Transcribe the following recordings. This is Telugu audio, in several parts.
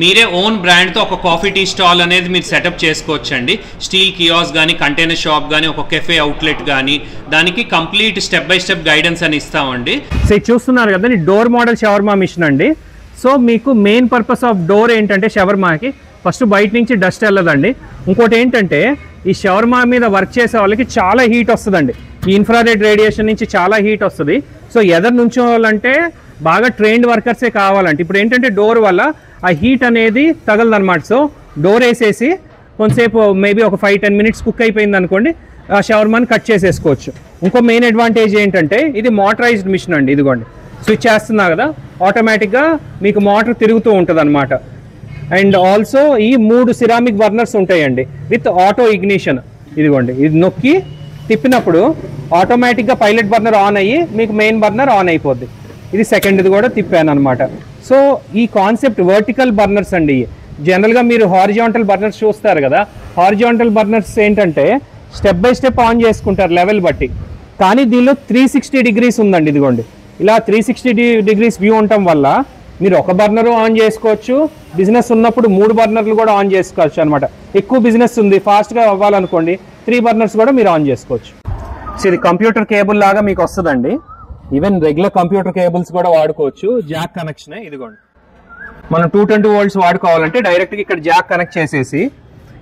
మీరే ఓన్ బ్రాండ్తో ఒక కాఫీ టీ స్టాల్ అనేది మీరు సెటప్ చేసుకోవచ్చండి. స్టీల్ కియాస్ కానీ, కంటైనర్ షాప్ కానీ, ఒక కెఫే అవుట్లెట్ కానీ, దానికి complete step by step guidance అని ఇస్తామండి. సో చూస్తున్నారు కదా, డోర్ మోడల్ షవర్మా మిషన్ అండి. సో మీకు మెయిన్ పర్పస్ ఆఫ్ డోర్ ఏంటంటే షవర్మాకి ఫస్ట్ బయట నుంచి డస్ట్ వెళ్ళదండి. ఇంకోటి ఏంటంటే ఈ షవర్మా మీద వర్క్ చేసే వాళ్ళకి చాలా హీట్ వస్తుందండి. ఈ ఇన్ఫ్రారెడ్ రేడియేషన్ నుంచి చాలా హీట్ వస్తుంది. సో ఎదర్ నుంచోవాలంటే బాగా ట్రైన్డ్ వర్కర్సే కావాలంటే. ఇప్పుడు ఏంటంటే డోర్ వల్ల ఆ హీట్ అనేది తగలదన్నమాట. సో డోర్ వేసేసి కొంతసేపు మేబీ ఒక 5-10 మినిట్స్ కుక్ అయిపోయింది అనుకోండి, ఆ షవర్మాని కట్ చేసేసుకోవచ్చు. ఇంకో మెయిన్ అడ్వాంటేజ్ ఏంటంటే ఇది మోటరైజ్డ్ మిషన్ అండి. ఇదిగోండి స్విచ్ చేస్తున్నా కదా, ఆటోమేటిక్గా మీకు మోటార్ తిరుగుతూ ఉంటుంది అనమాట. అండ్ ఆల్సో ఈ 3 సిరామిక్ బర్నర్స్ ఉంటాయండి విత్ ఆటో ఇగ్నిషన్. ఇదిగోండి ఇది నొక్కి తిప్పినప్పుడు ఆటోమేటిక్గా పైలట్ బర్నర్ ఆన్ అయ్యి మీకు మెయిన్ బర్నర్ ఆన్ అయిపోద్ది. ఇది సెకండ్ది కూడా తిప్పాను అనమాట. సో ఈ కాన్సెప్ట్ వర్టికల్ బర్నర్స్ అండి. జనరల్గా మీరు హారిజాంటల్ బర్నర్స్ చూస్తారు కదా, హారిజాంటల్ బర్నర్స్ ఏంటంటే స్టెప్ బై స్టెప్ ఆన్ చేసుకుంటారు లెవెల్ బట్టి. కానీ దీనిలో 360 డిగ్రీస్ ఉందండి. ఇదిగోండి ఇలా 360 డిగ్రీస్ వ్యూ ఉండటం వల్ల మీరు ఒక బర్నరు ఆన్ చేసుకోవచ్చు. బిజినెస్ ఉన్నప్పుడు 3 బర్నర్లు కూడా ఆన్ చేసుకోవచ్చు అనమాట. ఎక్కువ బిజినెస్ ఉంది, ఫాస్ట్గా అవ్వాలనుకోండి 3 బర్నర్స్ కూడా మీరు ఆన్ చేసుకోవచ్చు. సో ఇది కంప్యూటర్ కేబుల్ లాగా మీకు వస్తుందండి. ఈవెన్ రెగ్యులర్ కంప్యూటర్ కేబుల్స్ కూడా వాడుకోవచ్చు. జాక్ కనెక్షన్ ఇదిగోండి. మనం 220 volts వాడుకోవాలంటే డైరెక్ట్గా ఇక్కడ జాక్ కనెక్ట్ చేసేసి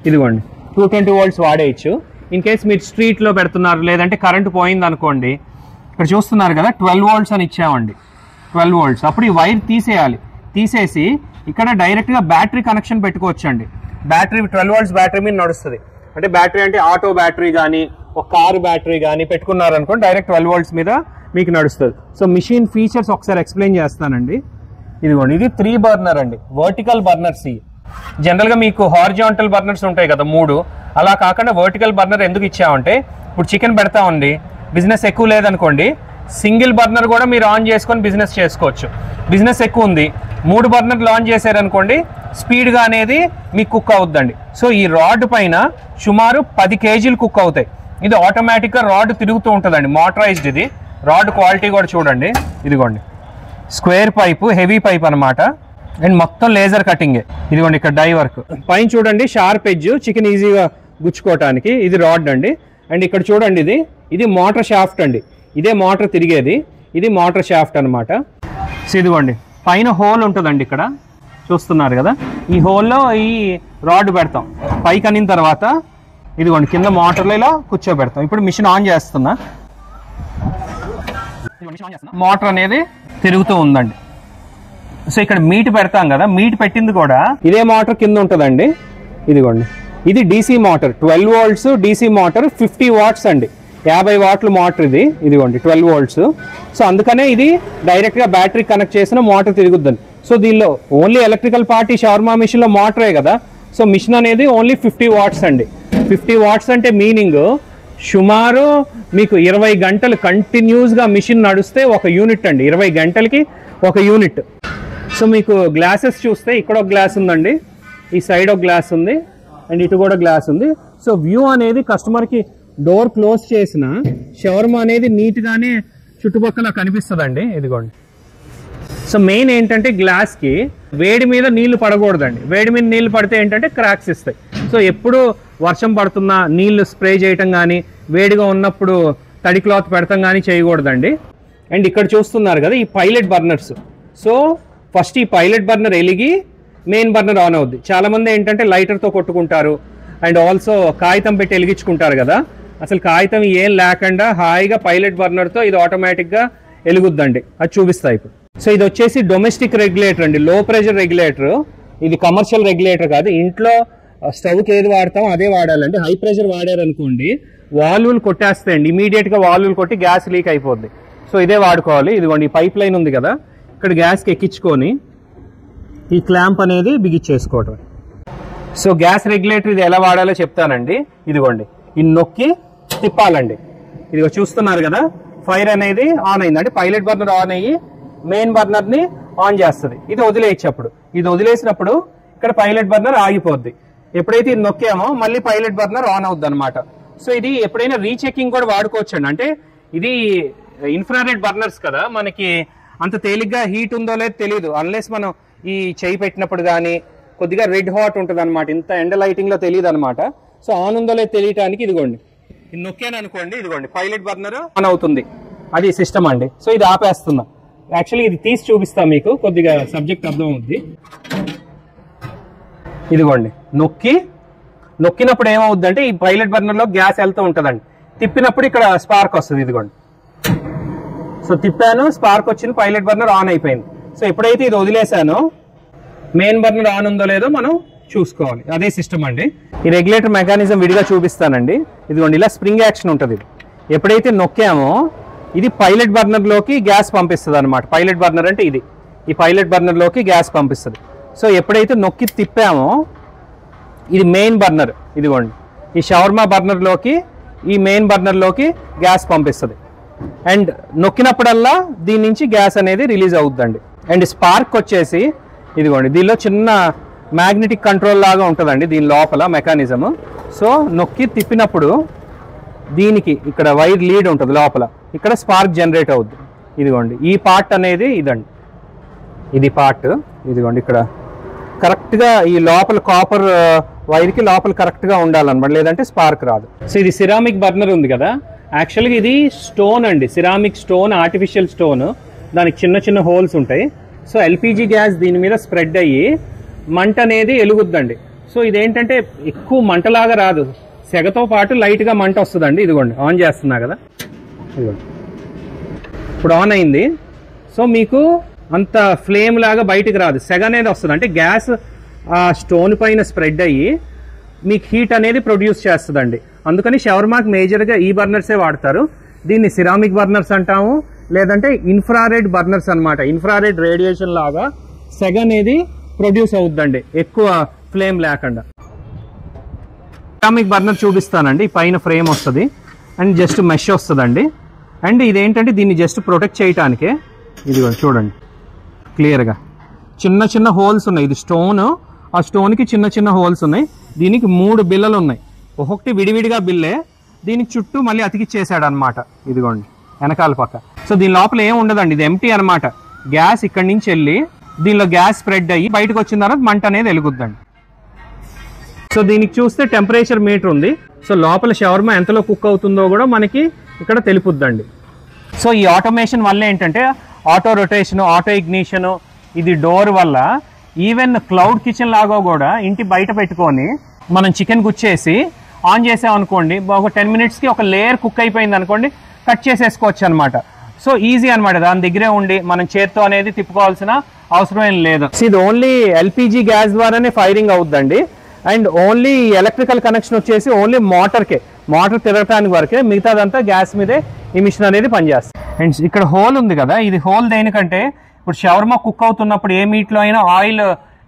ఇదిగోండి 220 volts వాడేయచ్చు. ఇన్ కేస్ మీరు స్ట్రీట్లో పెడుతున్నారు, లేదంటే కరెంట్ పోయింది అనుకోండి, ఇక్కడ చూస్తున్నారు కదా 12 volts అని ఇచ్చామండి. 12 volts. అప్పుడు ఈ వైర్ తీసేయాలి. తీసేసి ఇక్కడ డైరెక్ట్గా బ్యాటరీ కనెక్షన్ పెట్టుకోవచ్చండి. బ్యాటరీ 12 volts బ్యాటరీ మీద నడుస్తుంది. అంటే బ్యాటరీ అంటే ఆటో బ్యాటరీ కానీ, ఒక కారు బ్యాటరీ కానీ పెట్టుకున్నారనుకోండి, డైరెక్ట్ 12 volts మీద మీకు నడుస్తుంది. సో మిషన్ ఫీచర్స్ ఒకసారి ఎక్స్ప్లెయిన్ చేస్తానండి. ఇదిగోండి ఇది 3 బర్నర్ అండి, వర్టికల్ బర్నర్స్. జనరల్గా మీకు హారిజాంటల్ బర్నర్స్ ఉంటాయి కదా 3, అలా కాకుండా వర్టికల్ బర్నర్ ఎందుకు ఇచ్చామంటే ఇప్పుడు చికెన్ పెడతా ఉంది, బిజినెస్ ఎక్కువ లేదనుకోండి, సింగిల్ బర్నర్ కూడా మీరు ఆన్ చేసుకొని బిజినెస్ చేసుకోవచ్చు. బిజినెస్ ఎక్కువ ఉంది, 3 బర్నర్లు ఆన్ చేశారనుకోండి, స్పీడ్గా అనేది మీకు కుక్ అవుద్దండి. సో ఈ రాడ్ పైన సుమారు 10 kgలు కుక్ అవుతాయి. ఇది ఆటోమేటిక్గా రాడ్ తిరుగుతూ ఉంటుందండి, మోటరైజ్డ్. ఇది రాడ్ క్వాలిటీ కూడా చూడండి. ఇదిగోండి స్క్వేర్ పైపు, హెవీ పైప్ అనమాట. అండ్ మొత్తం లేజర్ కటింగే. ఇదిగోండి ఇక్కడ డై వర్క్ పైన చూడండి, షార్ప్ ఎడ్జ్, చికెన్ ఈజీగా గుచ్చుకోవటానికి. ఇది రాడ్ అండి. అండ్ ఇక్కడ చూడండి ఇది మోటార్ షాఫ్ట్ అండి. ఇదే మోటార్ తిరిగేది, ఇది మోటార్ షాఫ్ట్ అనమాట. సో ఇదిగోండి పైన హోల్ ఉంటుందండి, ఇక్కడ చూస్తున్నారు కదా, ఈ హోల్లో ఈ రాడ్ పెడతాం. పైకి అనిన తర్వాత ఇదిగోండి కింద మోటార్లో ఇలా కూర్చోబెడతాం. ఇప్పుడు మిషన్ ఆన్ చేస్తున్నా, మోటార్ అనేది తిరుగుతూ ఉందండి. సో ఇక్కడ మీట్ పెడతాం కదా, మీట్ పెట్టింది కూడా ఇదే మోటార్ కింద ఉంటుందండి. ఇదిగోండి ఇది DC motor, 12 volts DC motor, 50 watts అండి, 50 watt మోటార్ ఇది. ఇదిగోండి 12 volts. సో అందుకనే ఇది డైరెక్ట్గా బ్యాటరీ కనెక్ట్ చేసిన మోటార్ తిరుగుద్దండి. సో దీనిలో ఓన్లీ ఎలక్ట్రికల్ పార్ట్ ఈ షవర్మా మిషన్లో మోటరే కదా. సో మిషన్ అనేది ఓన్లీ 50 watts అండి. 50 watts అంటే మీనింగ్ సుమారు మీకు 20 గంటలు కంటిన్యూస్గా మిషన్ నడిస్తే ఒక యూనిట్ అండి. 20 గంటలకి ఒక యూనిట్. సో మీకు గ్లాసెస్ చూస్తే ఇక్కడ ఒక గ్లాస్ ఉందండి, ఈ సైడ్ ఒక గ్లాస్ ఉంది, అండ్ ఇటు కూడా గ్లాస్ ఉంది. సో వ్యూ అనేది కస్టమర్కి డోర్ క్లోజ్ చేసిన షవర్మా అనేది నీట్గానే చుట్టుపక్కల కనిపిస్తుందండి. ఇదిగోండి. సో మెయిన్ ఏంటంటే గ్లాస్కి వేడి మీద నీళ్లు పడకూడదండి. వేడి మీద నీళ్లు పడితే ఏంటంటే క్రాక్స్ ఇస్తాయి. సో ఎప్పుడు వర్షం పడుతున్నా నీళ్లు స్ప్రే చేయటం కానీ, వేడిగా ఉన్నప్పుడు తడి క్లాత్ పెడతాం కానీ చేయకూడదండి. అండ్ ఇక్కడ చూస్తున్నారు కదా ఈ పైలట్ బర్నర్స్. సో ఫస్ట్ ఈ పైలట్ బర్నర్ వెలిగి మెయిన్ బర్నర్ ఆన్ అవుద్ది. చాలామంది ఏంటంటే లైటర్తో కొట్టుకుంటారు, అండ్ ఆల్సో కాగితం పెట్టి వెలిగించుకుంటారు కదా. అసలు కాగితం ఏం లేకుండా హాయిగా పైలట్ బర్నర్తో ఇది ఆటోమేటిక్గా వెలుగుద్దండి. అది చూపిస్తాయి ఇప్పుడు. సో ఇది వచ్చేసి డొమెస్టిక్ రెగ్యులేటర్ అండి, లో ప్రెషర్ రెగ్యులేటర్. ఇది కమర్షియల్ రెగ్యులేటర్ కాదు. ఇంట్లో స్టవ్కి ఏది వాడతాం అదే వాడాలండి. హై ప్రెషర్ వాడారనుకోండి వాల్వులు కొట్టేస్తాయండి, ఇమీడియట్గా వాల్వులు కొట్టి గ్యాస్ లీక్ అయిపోద్ది. సో ఇదే వాడుకోవాలి. ఇదిగోండి ఈ పైప్ లైన్ ఉంది కదా, ఇక్కడ గ్యాస్కి ఎక్కించుకొని ఈ క్లాంప్ అనేది బిగిచ్చేసుకోవటం. సో గ్యాస్ రెగ్యులేటర్ ఇది ఎలా వాడాలో చెప్తానండి. ఇదిగోండి ఇది నొక్కి తిప్పాలండి. ఇదిగో చూస్తున్నారు కదా, ఫైర్ అనేది ఆన్ అయిందండి. పైలట్ బర్నర్ ఆన్ అయ్యి మెయిన్ బర్నర్ని ఆన్ చేస్తుంది. ఇది వదిలేసినప్పుడు, ఇది వదిలేసినప్పుడు ఇక్కడ పైలట్ బర్నర్ ఆగిపోద్ది. ఎప్పుడైతే ఇది నొక్కామో మళ్ళీ పైలట్ బర్నర్ ఆన్ అవుద్ది అనమాట. సో ఇది ఎప్పుడైనా రీచెకింగ్ కూడా వాడుకోవచ్చండి. అంటే ఇది ఇన్ఫ్రారెడ్ బర్నర్స్ కదా, మనకి అంత తేలిగ్గా హీట్ ఉందో లేదో తెలియదు. అన్లెస్ మనం ఈ చేయి పెట్టినప్పుడు కానీ కొద్దిగా రెడ్ హాట్ ఉంటుంది అనమాట, ఇంత ఎండ లైటింగ్లో తెలియదు అనమాట. సో ఆన్ ఉందో లేదో తెలియటానికి ఇదిగోండి ఇది నొక్కాను అనుకోండి, ఇదిగోండి పైలట్ బర్నర్ ఆన్ అవుతుంది, అది సిస్టమ్ అండి. సో ఇది ఆపేస్తున్నా. యాక్చువల్లీ ఇది తీసి చూపిస్తా మీకు, కొద్దిగా సబ్జెక్ట్ అర్థం అవుద్ది. ఇదిగోండి నొక్కినప్పుడు ఏమవుద్దంటే ఈ పైలట్ బర్నర్లో గ్యాస్ వెళ్తూ ఉంటుందండి. తిప్పినప్పుడు ఇక్కడ స్పార్క్ వస్తుంది. ఇదిగోండి సో తిప్పాను, స్పార్క్ వచ్చింది, పైలట్ బర్నర్ ఆన్ అయిపోయింది. సో ఎప్పుడైతే ఇది వదిలేసానో మెయిన్ బర్నర్ ఆన్ ఉందో లేదో మనం చూసుకోవాలి. అదే సిస్టమ్ అండి. ఈ రెగ్యులేటర్ మెకానిజం విడిగా చూపిస్తానండి. ఇదిగోండి ఇలా స్ప్రింగ్ యాక్షన్ ఉంటుంది. ఇది ఎప్పుడైతే నొక్కామో ఇది పైలట్ బర్నర్లోకి గ్యాస్ పంపిస్తుంది అనమాట. పైలట్ బర్నర్ అంటే ఇది, ఈ పైలట్ బర్నర్లోకి గ్యాస్ పంపిస్తుంది. సో ఎప్పుడైతే నొక్కి తిప్పామో ఇది మెయిన్ బర్నర్, ఇదిగోండి ఈ షవర్మా బర్నర్లోకి ఈ మెయిన్ బర్నర్లోకి గ్యాస్ పంపిస్తుంది. అండ్ నొక్కినప్పుడల్లా దీని నుంచి గ్యాస్ అనేది రిలీజ్ అవుద్దండి. అండ్ స్పార్క్ వచ్చేసి ఇదిగోండి దీనిలో చిన్న మ్యాగ్నెటిక్ కంట్రోల్ లాగా ఉంటుందండి దీని లోపల మెకానిజము. సో నొక్కి తిప్పినప్పుడు దీనికి ఇక్కడ వైర్ లీడ్ ఉంటుంది లోపల, ఇక్కడ స్పార్క్ జనరేట్ అవుద్ది. ఇదిగోండి ఈ పార్ట్ అనేది ఇదండి, ఇది పార్ట్. ఇదిగోండి ఇక్కడ కరెక్ట్గా ఈ లోపల కాపర్ వైర్కి లోపల కరెక్ట్గా ఉండాలన్నమాట, లేదంటే స్పార్క్ రాదు. సో ఇది సిరామిక్ బర్నర్ ఉంది కదా, యాక్చువల్గా ఇది స్టోన్ అండి, సిరామిక్ స్టోన్, ఆర్టిఫిషియల్ స్టోన్. దానికి చిన్న చిన్న హోల్స్ ఉంటాయి. సో ఎల్పిజి గ్యాస్ దీని మీద స్ప్రెడ్ అయ్యి మంట అనేది ఎలుగుద్దండి. సో ఇదేంటంటే ఎక్కువ మంటలాగా రాదు, సెగతో పాటు లైట్గా మంట వస్తుందండి. ఇదిగోండి ఆన్ చేస్తున్నా కదా, ఇదిగోండి ఇప్పుడు ఆన్ అయింది. సో మీకు అంత ఫ్లేమ్ లాగా బయటికి రాదు, సెగ అనేది వస్తుంది. అంటే గ్యాస్ ఆ స్టోన్ పైన స్ప్రెడ్ అయ్యి మీకు హీట్ అనేది ప్రొడ్యూస్ చేస్తుందండి. అందుకని షవర్మాకి మేజర్గా ఈ బర్నర్సే వాడతారు. దీన్ని సిరామిక్ బర్నర్స్ అంటాము, లేదంటే ఇన్ఫ్రారెడ్ బర్నర్స్ అనమాట. ఇన్ఫ్రారెడ్ రేడియేషన్ లాగా సెగ అనేది ప్రొడ్యూస్ అవుద్దండి ఎక్కువ ఫ్లేమ్ లేకుండా. సిరామిక్ బర్నర్ చూపిస్తానండి. పైన ఫ్రేమ్ వస్తుంది అండ్ జస్ట్ మెష్ వస్తుందండి. అండ్ ఇదేంటంటే దీన్ని జస్ట్ ప్రొటెక్ట్ చేయటానికే ఇదిగో చూడండి క్లియర్గా చిన్న చిన్న హోల్స్ ఉన్నాయి. ఇది స్టోన్, ఆ స్టోన్కి చిన్న చిన్న హోల్స్ ఉన్నాయి. దీనికి 3 బిల్లలు ఉన్నాయి, ఒక్కొక్కటి విడివిడిగా బిల్లే. దీనికి చుట్టూ మళ్ళీ అతికిచ్చేసాడు అనమాట. ఇదిగోండి వెనకాల పక్క. సో దీని లోపల ఏం ఉండదండి, ఇది ఎంటీ అనమాట. గ్యాస్ ఇక్కడి నుంచి వెళ్ళి దీనిలో గ్యాస్ స్ప్రెడ్ అయ్యి బయటకు వచ్చిన తర్వాత మంట అనేది వెలుగుద్దండి. సో దీనికి చూస్తే టెంపరేచర్ మీటర్ ఉంది. సో లోపల షవర్మా ఎంతలో కుక్ అవుతుందో కూడా మనకి ఇక్కడ తెలుపుద్దండి. సో ఈ ఆటోమేషన్ వల్ల ఏంటంటే ఆటో రొటేషను, ఆటో ఇగ్నిషను, ఇది డోర్ వల్ల ఈవెన్ క్లౌడ్ కిచెన్ లాగా కూడా ఇంటి బయట పెట్టుకొని మనం చికెన్ గుచ్చేసి ఆన్ చేసామనుకోండి, ఒక 10 మినిట్స్కి ఒక లేయర్ కుక్ అయిపోయింది అనుకోండి, కట్ చేసేసుకోవచ్చు అనమాట. సో ఈజీ అనమాట, దాని దగ్గరే ఉండి మనం చేత్తో అనేది తిప్పుకోవాల్సిన అవసరం ఏం లేదు. ఇది ఓన్లీ ఎల్పిజి గ్యాస్ ద్వారానే ఫైరింగ్ అవుద్దండి. అండ్ ఓన్లీ ఎలక్ట్రికల్ కనెక్షన్ వచ్చేసి ఓన్లీ మోటార్ తిరగటానికి వరకే, మిగతాదంతా గ్యాస్ మీదే ఈ మిషన్ అనేది పనిచేస్తుంది. అండ్ ఇక్కడ హోల్ ఉంది కదా, ఇది హోల్ దేనికంటే ఇప్పుడు షవర్మా కుక్ అవుతున్నప్పుడు ఏ మీట్లో అయినా ఆయిల్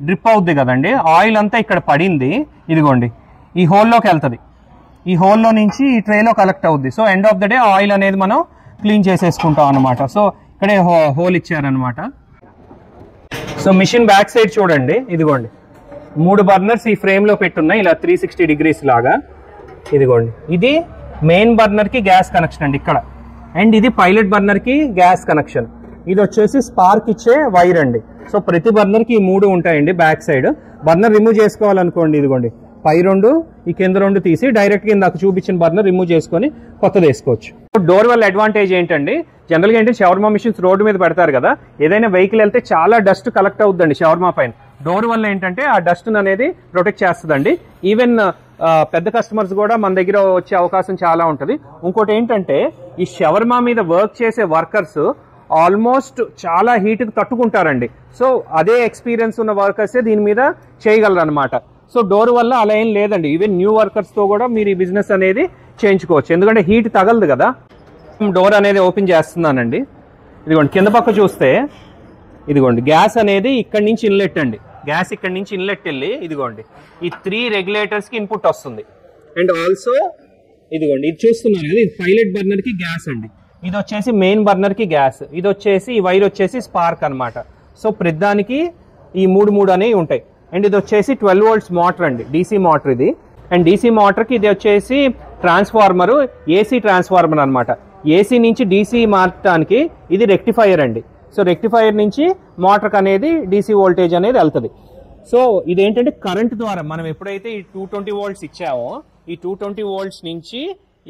డ్రిప్ అవుద్ది కదండి, ఆయిల్ అంతా ఇక్కడ పడింది. ఇదిగోండి ఈ హోల్లోకి వెళ్తుంది, ఈ హోల్లో నుంచి ఈ ట్రేలో కలెక్ట్ అవుద్ది. So end of the day oil అనేది మనం క్లీన్ చేసేసుకుంటాం అనమాట. సో ఇక్కడే హోల్ ఇచ్చారనమాట. సో మిషన్ బ్యాక్ సైడ్ చూడండి, ఇదిగోండి 3 బర్నర్స్ ఈ ఫ్రేమ్లో పెట్టున్నాయి ఇలా 360 డిగ్రీస్ లాగా. ఇదిగోండి ఇది మెయిన్ బర్నర్కి గ్యాస్ కనెక్షన్ అండి ఇక్కడ. అండ్ ఇది పైలట్ బర్నర్కి గ్యాస్ కనెక్షన్. ఇది వచ్చేసి స్పార్క్ ఇచ్చే వైర్ అండి. సో ప్రతి బర్నర్కి ఈ 3 ఉంటాయండి బ్యాక్ సైడ్. బర్నర్ రిమూవ్ చేసుకోవాలనుకోండి, ఇదిగోండి పై 2 ఈ కింద 2 తీసి డైరెక్ట్గా ఇందాక చూపించిన బర్నర్ రిమూవ్ చేసుకొని కొత్తది వేసుకోవచ్చు. డోర్ వల్ల అడ్వాంటేజ్ ఏంటండి, జనరల్గా ఏంటంటే షవర్మా మిషన్స్ రోడ్డు మీద పెడతారు కదా, ఏదైనా వెహికల్ వెళ్తే చాలా డస్ట్ కలెక్ట్ అవుతుందండి షవర్మా పైన. డోర్ వల్ల ఏంటంటే ఆ డస్ట్ అనేది ప్రొటెక్ట్ చేస్తుందండి. ఈవెన్ పెద్ద కస్టమర్స్ కూడా మన దగ్గర వచ్చే అవకాశం చాలా ఉంటుంది. ఇంకోటి ఏంటంటే ఈ షవర్మా మీద వర్క్ చేసే వర్కర్స్ ఆల్మోస్ట్ చాలా హీట్కి తట్టుకుంటారండి. సో అదే ఎక్స్పీరియన్స్ ఉన్న వర్కర్సే దీని మీద చేయగలరు అనమాట. సో డోర్ వల్ల అలా ఏం లేదండి, ఈవెన్ న్యూ వర్కర్స్తో కూడా మీరు ఈ బిజినెస్ అనేది చేయించుకోవచ్చు, ఎందుకంటే హీట్ తగలదు కదా. డోర్ అనేది ఓపెన్ చేస్తున్నానండి. ఇదిగోండి కింద పక్క చూస్తే ఇదిగోండి గ్యాస్ అనేది ఇక్కడి నుంచి ఇన్లెట్ అండి, గ్యాస్ ఇక్కడి నుంచి ఇన్లెట్ వెళ్ళి ఇదిగోండి ఈ 3 రెగ్యులేటర్స్కి ఇన్పుట్ వస్తుంది. అండ్ ఆల్సో ఇదిగోండి ఇది చూస్తున్నారు కదా, ఇది పైలట్ బర్నర్కి గ్యాస్ అండి, ఇది వచ్చేసి మెయిన్ బర్నర్కి గ్యాస్, ఇది వచ్చేసి ఈ వైర్ వచ్చేసి స్పార్క్ అనమాట. సో ప్రతిదానికి ఈ 3 అనేవి ఉంటాయి. అండ్ ఇది వచ్చేసి 12 volts మోటార్ అండి, డీసీ మోటార్ ఇది. అండ్ డీసీ మోటార్కి ఇది వచ్చేసి ట్రాన్స్ఫార్మరు, ఏసీ ట్రాన్స్ఫార్మర్ అనమాట. ఏసీ నుంచి డీసీ మార్చడానికి ఇది రెక్టిఫైయర్ అండి. సో రెక్టిఫైయర్ నుంచి మోటార్కి అనేది డీసీ వోల్టేజ్ అనేది వెళ్తుంది. సో ఇదేంటంటే కరెంట్ ద్వారా మనం ఎప్పుడైతే ఈ 220 volts ఇచ్చామో ఈ 220 volts నుంచి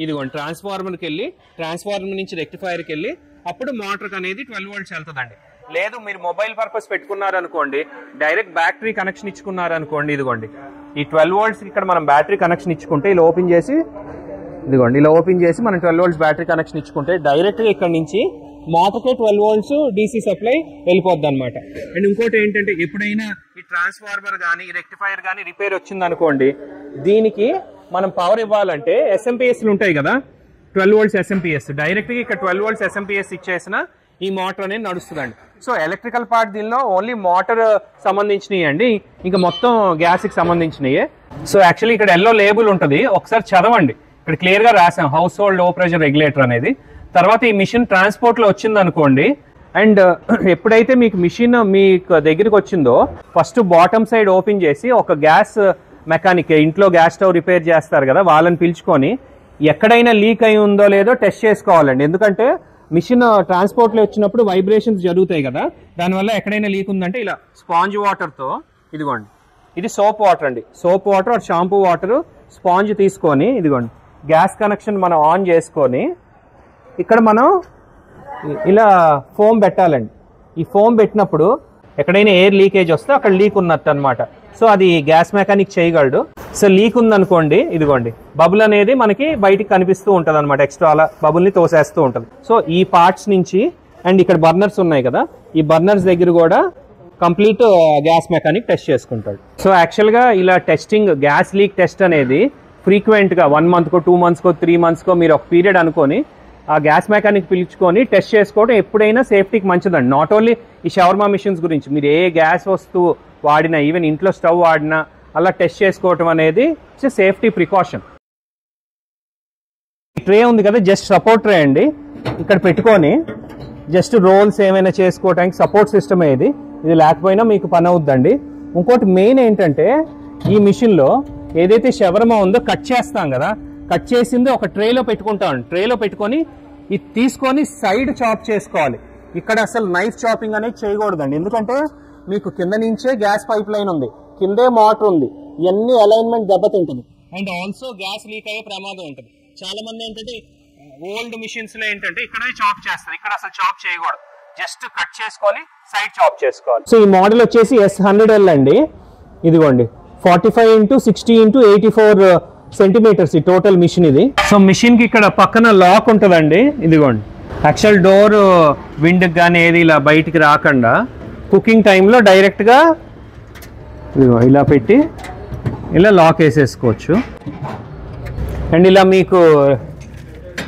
ఇదిగోండి ట్రాన్స్ఫార్మర్కి వెళ్ళి ట్రాన్స్ఫార్మర్ నుంచి రెక్టిఫైర్కి వెళ్ళి అప్పుడు మోటార్కి అనేది 12 volts వెళ్తుందండి. లేదు మీరు మొబైల్ పర్పస్ పెట్టుకున్నారనుకోండి, డైరెక్ట్ బ్యాటరీ కనెక్షన్ ఇచ్చుకున్నారనుకోండి, ఇదిగోండి ఈ 12 volts ఇక్కడ మనం బ్యాటరీ కనెక్షన్ ఇచ్చుకుంటే ఇలా ఓపెన్ చేసి ఇదిగోండి ఇలా ఓపెన్ చేసి మనం 12 volts బ్యాటరీ కనెక్షన్ ఇచ్చుకుంటే డైరెక్ట్గా ఇక్కడ నుంచి మోటార్కే 12 volts డీసీ సప్లై వెళ్ళిపోద్ది అనమాట. అండ్ ఇంకోటి ఏంటంటే ఎప్పుడైనా ఈ ట్రాన్స్ఫార్మర్ కానీ ఈ రెక్టిఫైర్ కానీ రిపేర్ వచ్చింది అనుకోండి, దీనికి మనం పవర్ ఇవ్వాలంటే ఎస్ఎంపిఎస్లు ఉంటాయి కదా 12 volts ఎస్ఎంపిఎస్, డైరెక్ట్గా ఇక్కడ 12 volts ఎస్ఎంపిఎస్ ఇచ్చేసిన ఈ మోటార్ అనేది నడుస్తుందండి. సో ఎలక్ట్రికల్ పార్ట్ దీనిలో ఓన్లీ మోటార్ సంబంధించినవి అండి, ఇంకా మొత్తం గ్యాస్కి సంబంధించినవి. సో యాక్చువల్లీ ఇక్కడ ఎల్లో లేబుల్ ఉంటుంది, ఒకసారి చదవండి, ఇక్కడ క్లియర్గా రాసాం హౌస్ హోల్డ్ లో ప్రెషర్ రెగ్యులేటర్ అనేది. తర్వాత ఈ మిషన్ ట్రాన్స్పోర్ట్లో వచ్చింది అనుకోండి, అండ్ ఎప్పుడైతే మీకు మిషన్ మీకు దగ్గరికి వచ్చిందో ఫస్ట్ బాటమ్ సైడ్ ఓపెన్ చేసి ఒక గ్యాస్ మెకానిక్ ఇంట్లో గ్యాస్ స్టవ్ రిపేర్ చేస్తారు కదా వాళ్ళని పిలుచుకొని ఎక్కడైనా లీక్ అయి ఉందో లేదో టెస్ట్ చేసుకోవాలండి. ఎందుకంటే మిషన్ ట్రాన్స్పోర్ట్లో వచ్చినప్పుడు వైబ్రేషన్స్ జరుగుతాయి కదా, దానివల్ల ఎక్కడైనా లీక్ ఉందంటే ఇలా స్పాంజ్ వాటర్తో ఇదిగోండి ఇది సోప్ వాటర్ అండి, soap water or shampoo water sponge తీసుకొని ఇదిగోండి గ్యాస్ కనెక్షన్ మనం ఆన్ చేసుకొని ఇక్కడ మనం ఇలా ఫోమ్ పెట్టాలండి. ఈ ఫోమ్ పెట్టినప్పుడు ఎక్కడైనా ఎయిర్ లీకేజ్ వస్తే అక్కడ లీక్ ఉన్నట్టు అనమాట. సో అది గ్యాస్ మెకానిక్ చేయగలడు. సో లీక్ ఉందనుకోండి, ఇదిగోండి బబుల్ అనేది మనకి బయటికి కనిపిస్తూ ఉంటుంది అనమాట, ఎక్స్ట్రా అలా బబుల్ని తోసేస్తూ ఉంటుంది. సో ఈ పార్ట్స్ నుంచి అండ్ ఇక్కడ బర్నర్స్ ఉన్నాయి కదా, ఈ బర్నర్స్ దగ్గర కూడా కంప్లీట్ గ్యాస్ మెకానిక్ టెస్ట్ చేసుకుంటాడు. సో యాక్చువల్గా ఇలా టెస్టింగ్ గ్యాస్ లీక్ టెస్ట్ అనేది ఫ్రీక్వెంట్గా 1 month 2 months 3 months మీరు ఒక పీరియడ్ అనుకొని ఆ గ్యాస్ మెకానిక్ పిలుచుకొని టెస్ట్ చేసుకోవడం ఎప్పుడైనా సేఫ్టీకి మంచిదండి. నాట్ ఓన్లీ ఈ షవర్మా మిషన్స్ గురించి, మీరు ఏ గ్యాస్ వస్తువు వాడినా ఈవెన్ ఇంట్లో స్టవ్ వాడినా అలా టెస్ట్ చేసుకోవటం అనేది సేఫ్టీ ప్రికాషన్. ట్రే ఉంది కదా, జస్ట్ సపోర్ట్ ట్రే అండి, ఇక్కడ పెట్టుకొని జస్ట్ రోల్స్ ఏమైనా చేసుకోవడానికి సపోర్ట్ సిస్టమ్ ఇది లేకపోయినా మీకు పని అవుద్దండి. ఇంకోటి మెయిన్ ఏంటంటే ఈ మిషన్లో ఏదైతే షవర్మా ఉందో కట్ చేస్తాం కదా, కట్ చేసింది ఒక ట్రేలో పెట్టుకుంటాం, ట్రేలో పెట్టుకొని ఇది తీసుకొని సైడ్ చాప్ చేసుకోవాలి. ఇక్కడ అసలు నైఫ్ చాపింగ్ అనేది చేయకూడదండి, ఎందుకంటే మీకు కింద నుంచే గ్యాస్ పైప్ లైన్ ఉంది, కిందే మోటార్ ఉంది, ఇవన్నీ అలైన్మెంట్ దెబ్బతింటుంది అండ్ ఆల్సో గ్యాస్ లీక్ అయ్యే ప్రమాదం ఉంటుంది. చాలా మంది ఏంటంటే ఓల్డ్ మిషన్స్ లో ఏంటంటే ఇక్కడే చాప్ చేస్తారు, ఇక్కడ అసలు చాప్ చేయకూడదు, జస్ట్ కట్ చేసుకొని సైడ్ చాప్ చేసుకోవాలి. సో ఈ మోడల్ వచ్చేసి S100L అండి, ఇదిగోండి 45x60x84 సెంటీమీటర్స్ ఈ టోటల్ మిషన్ ఇది. సో మిషన్ కి ఇక్కడ పక్కన లాక్ ఉంటుందండి, ఇదిగోండి యాక్చువల్ డోర్ విండ్ కానీ ఏది ఇలా బయటికి రాకుండా కుకింగ్ టైంలో డైరెక్ట్గా ఇలా పెట్టి ఇలా లాక్ వేసేసుకోవచ్చు. అండ్ ఇలా మీకు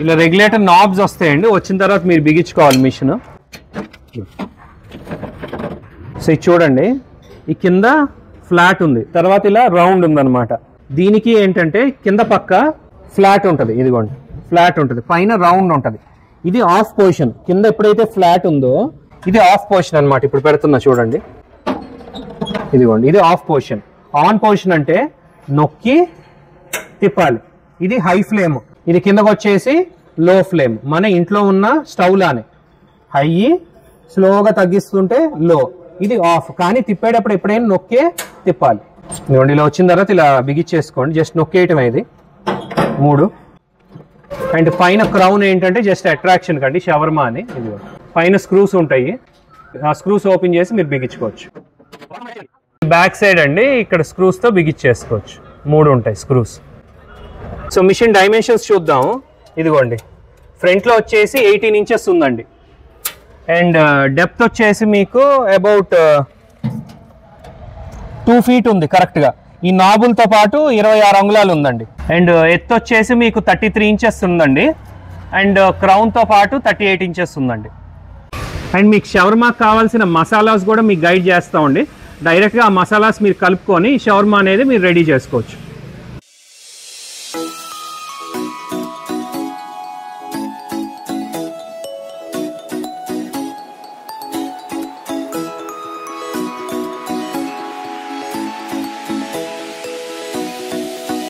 ఇలా రెగ్యులేటర్ నాబ్స్ వస్తాయండి, వచ్చిన తర్వాత మీరు బిగించుకోవాలి మిషన్. సో ఇది చూడండి, ఈ కింద ఫ్లాట్ ఉంది, తర్వాత ఇలా రౌండ్ ఉందన్నమాట. దీనికి ఏంటంటే కింద పక్క ఫ్లాట్ ఉంటుంది, ఇదిగోండి ఫ్లాట్ ఉంటుంది, పైన రౌండ్ ఉంటుంది. ఇది ఆఫ్ పొజిషన్, కింద ఎప్పుడైతే ఫ్లాట్ ఉందో ఇది ఆఫ్ పొజిషన్ అనమాట. ఇప్పుడు పెడుతున్నా చూడండి, ఇదిగోండి ఇది ఆఫ్ పొజిషన్. ఆన్ పొజిషన్ అంటే నొక్కి తిప్పాలి, ఇది హై ఫ్లేమ్, ఇది కిందకు వచ్చేసి లో ఫ్లేమ్, మన ఇంట్లో ఉన్న స్టవ్ లానే హై స్లోగా తగ్గిస్తుంటే లో, ఇది ఆఫ్. కానీ తిప్పేటప్పుడు ఎప్పుడైనా నొక్కే తిప్పాలి. ఇదిగోండి ఇలా వచ్చిన తర్వాత ఇలా బిగిచ్చేసుకోండి, జస్ట్ నొక్కేయటమే ఇది 3. అండ్ పైన క్రౌన్ ఏంటంటే జస్ట్ అట్రాక్షన్ కండి షవర్మా అని, ఇదిగోండి పైన స్క్రూస్ ఉంటాయి, ఆ స్క్రూస్ ఓపెన్ చేసి మీరు బిగించుకోవచ్చు. బ్యాక్ సైడ్ అండి ఇక్కడ స్క్రూస్తో బిగించేసుకోవచ్చు, 3 ఉంటాయి స్క్రూస్. సో మిషన్ డైమెన్షన్స్ చూద్దాం, ఇదిగోండి ఫ్రంట్లో వచ్చేసి 18 inches ఉందండి, అండ్ డెప్త్ వచ్చేసి మీకు అబౌట్ 2 feet ఉంది కరెక్ట్గా. ఈ నాబుల్తో పాటు 26 అంగుళాలు ఉందండి. అండ్ ఎత్తు వచ్చేసి మీకు 33 inches ఉందండి, అండ్ క్రౌన్తో పాటు 38 inches ఉందండి. అండ్ మీకు షవర్మాకి కావాల్సిన మసాలాస్ కూడా మీకు గైడ్ చేస్తామండి, డైరెక్ట్గా ఆ మసాలాస్ మీరు కలుపుకొని షవర్మా అనేది మీరు రెడీ చేసుకోవచ్చు.